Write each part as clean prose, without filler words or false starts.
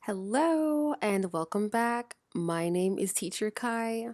Hello and welcome back. My name is Teacher Kai.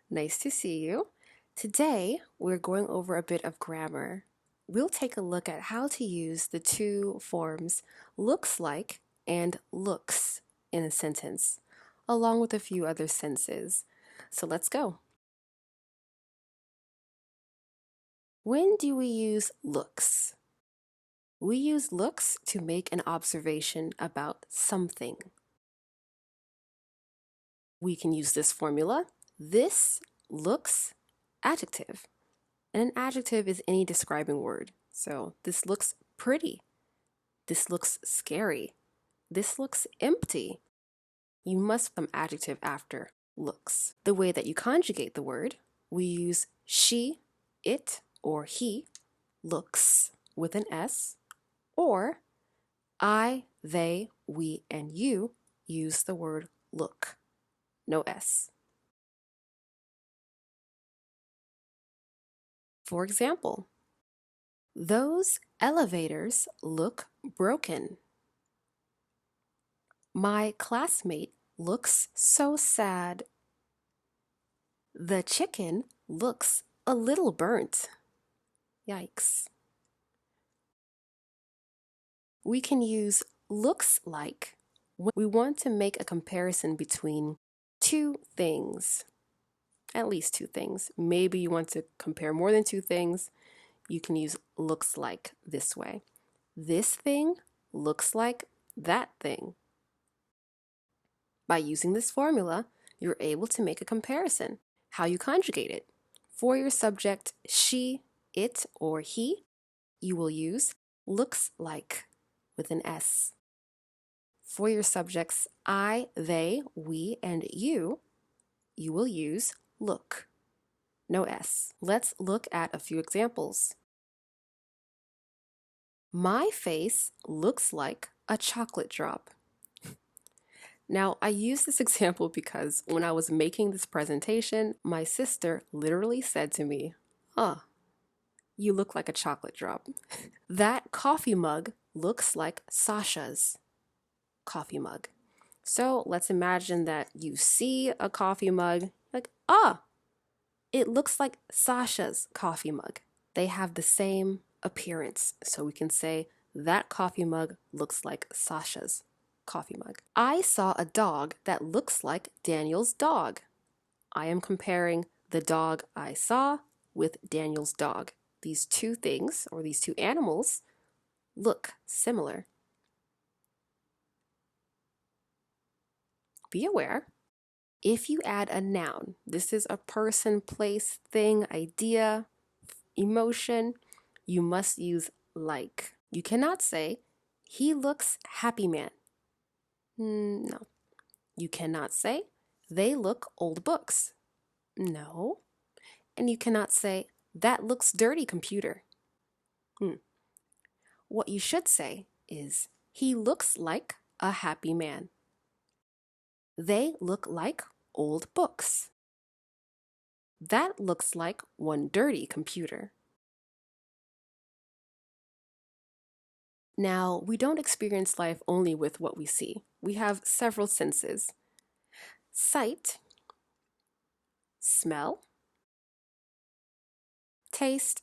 Nice to see you. Today, we're going over a bit of grammar. We'll take a look at how to use the two forms looks like and looks in a sentence, along with a few other senses. So let's go. When do we use looks? We use looks to make an observation about something. We can use this formula. This looks adjective. And an adjective is any describing word. So this looks pretty. This looks scary. This looks empty. You must put an adjective after looks. The way that you conjugate the word, we use she, it, or he looks with an S, or I, they, we, and you use the word look. No S. For example, those elevators look broken. My classmate looks so sad. The chicken looks a little burnt. Yikes. We can use looks like when we want to make a comparison between two things. At least two things. Maybe you want to compare more than two things. You can use looks like this way. This thing looks like that thing. By using this formula, you're able to make a comparison. How you conjugate it. For your subject, she, it, or he, you will use looks like with an S. For your subjects, I, they, we, and you will use look. No S. Let's look at a few examples. My face looks like a chocolate drop. Now, I use this example because when I was making this presentation, my sister literally said to me, "Oh, you look like a chocolate drop." That coffee mug looks like Sasha's coffee mug. So let's imagine that you see a coffee mug, like, it looks like Sasha's coffee mug. They have the same appearance, so we can say that coffee mug looks like Sasha's coffee mug. I saw a dog that looks like Daniel's dog. I am comparing the dog I saw with Daniel's dog. These two things, or these two animals, look similar. Be aware, if you add a noun, this is a person, place, thing, idea, emotion, you must use like. You cannot say, he looks happy man. No. You cannot say, they look old books. No. And you cannot say, that looks dirty computer. What you should say is, he looks like a happy man. They look like old books. That looks like one dirty computer. Now, we don't experience life only with what we see. We have several senses. Sight, smell, taste,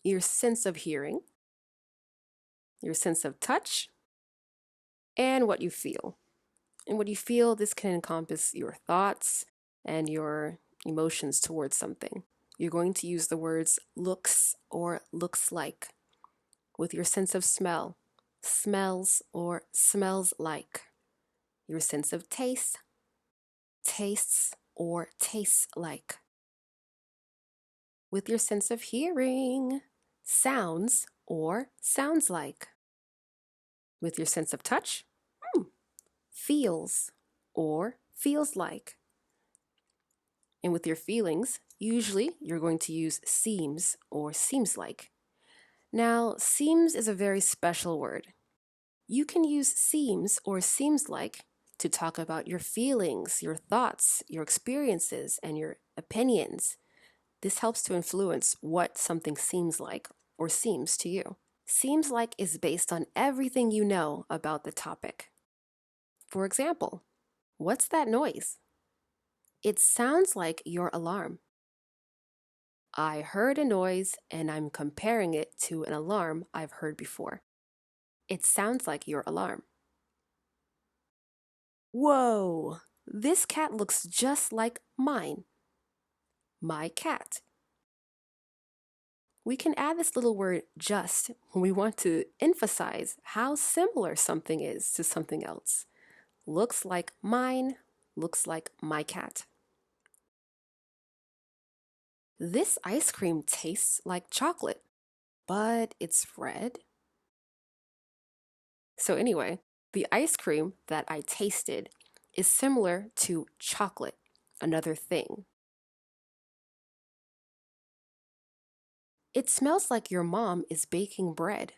your sense of hearing, your sense of touch, and what you feel. And what you feel, this can encompass your thoughts and your emotions towards something. You're going to use the words looks or looks like. With your sense of smell, smells or smells like. Your sense of taste, tastes or tastes like. With your sense of hearing, sounds or sounds like. With your sense of touch, feels or feels like. And with your feelings, usually you're going to use seems or seems like. Now, seems is a very special word. You can use seems or seems like to talk about your feelings, your thoughts, your experiences, and your opinions. This helps to influence what something seems like or seems to you. Seems like is based on everything you know about the topic. For example, what's that noise? It sounds like your alarm. I heard a noise and I'm comparing it to an alarm I've heard before. It sounds like your alarm. Whoa, this cat looks just like mine. My cat. We can add this little word just when we want to emphasize how similar something is to something else. Looks like mine, looks like my cat. This ice cream tastes like chocolate, but it's red. So, anyway, the ice cream that I tasted is similar to chocolate, another thing. It smells like your mom is baking bread,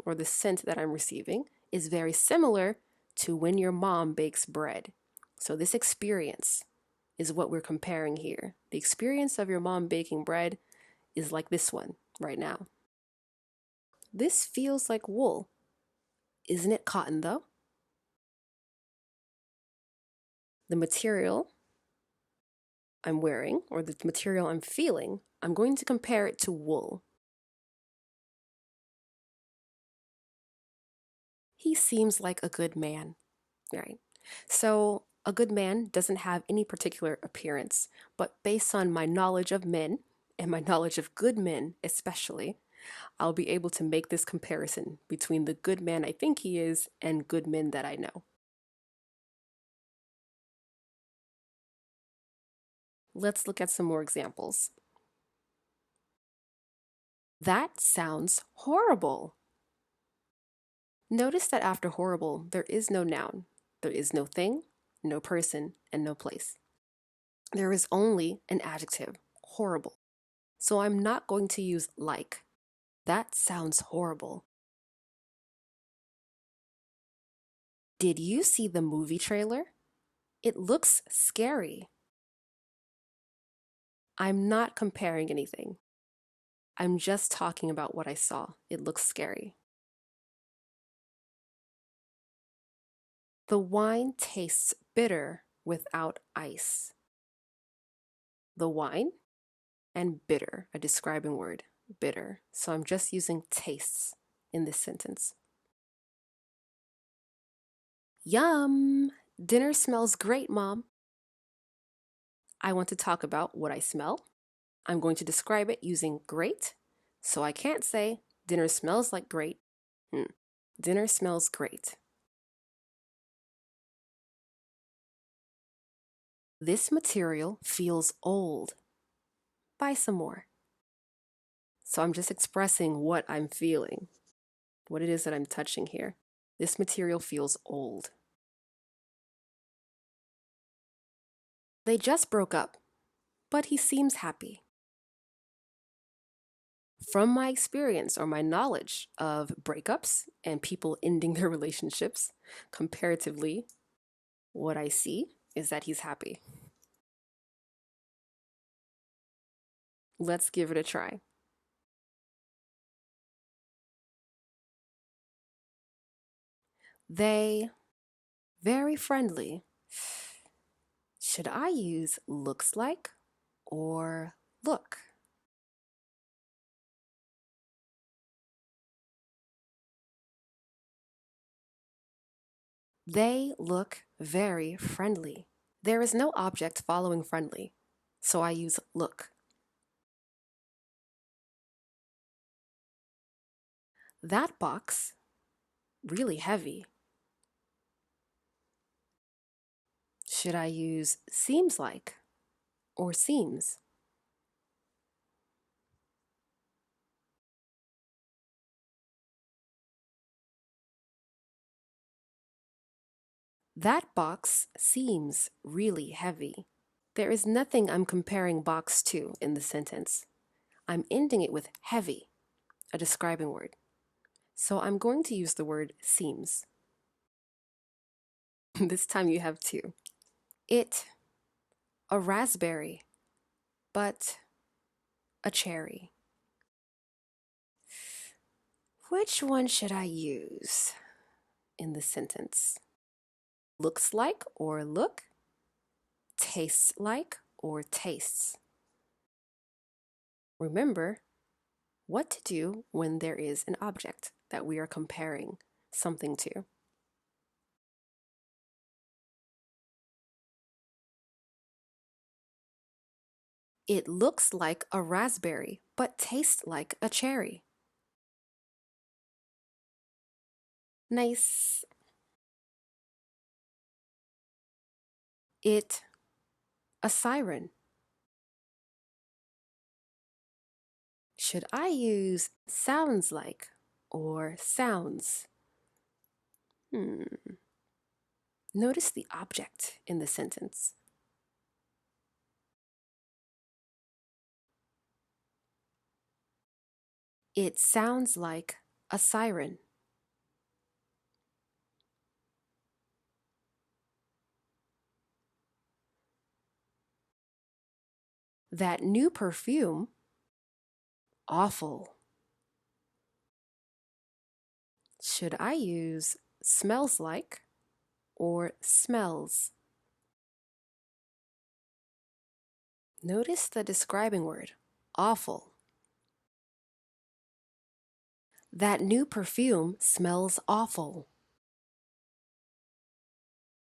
or the scent that I'm receiving is very similar to when your mom bakes bread. So, this experience is what we're comparing here. The experience of your mom baking bread is like this one right now. This feels like wool. Isn't it cotton though? The material I'm wearing or the material I'm feeling, I'm going to compare it to wool. He seems like a good man, right? So, a good man doesn't have any particular appearance, but based on my knowledge of men, and my knowledge of good men especially, I'll be able to make this comparison between the good man I think he is and good men that I know. Let's look at some more examples. That sounds horrible. Notice that after horrible, there is no noun. There is no thing, no person, and no place. There is only an adjective, horrible. So I'm not going to use like. That sounds horrible. Did you see the movie trailer? It looks scary. I'm not comparing anything. I'm just talking about what I saw. It looks scary. The wine tastes bitter without ice. The wine and bitter, a describing word, bitter. So I'm just using tastes in this sentence. Yum! Dinner smells great, Mom. I want to talk about what I smell. I'm going to describe it using great. So I can't say dinner smells like great. Dinner smells great. This material feels old. Buy some more. So I'm just expressing what I'm feeling, what it is that I'm touching here. This material feels old. They just broke up, but he seems happy. From my experience or my knowledge of breakups and people ending their relationships, comparatively, what I see is that he's happy. Let's give it a try. They, very friendly. Should I use looks like or look? They look very friendly. There is no object following friendly, so I use look. That box, really heavy. Should I use seems like or seems? That box seems really heavy. There is nothing I'm comparing box to in the sentence. I'm ending it with heavy, a describing word. So I'm going to use the word seems. This time you have two. It, a raspberry, but a cherry. Which one should I use in the sentence? looks like or look, tastes like or tastes. Remember what to do when there is an object that we are comparing something to. It looks like a raspberry, but tastes like a cherry. Nice. It, a siren. Should I use sounds like or sounds? Notice the object in the sentence. It sounds like a siren. That new perfume, awful. Should I use smells like or smells? Notice the describing word, awful. That new perfume smells awful.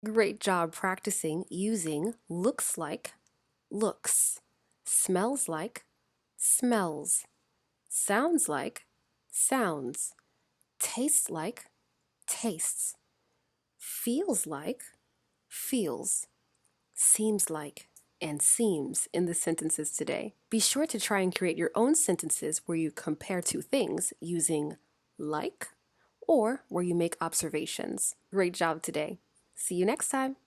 Great job practicing using looks like, looks, smells like, smells, sounds like, sounds, tastes like, tastes, feels like, feels, seems like, and seems in the sentences today. Be sure to try and create your own sentences where you compare two things using like or where you make observations. Great job today. See you next time.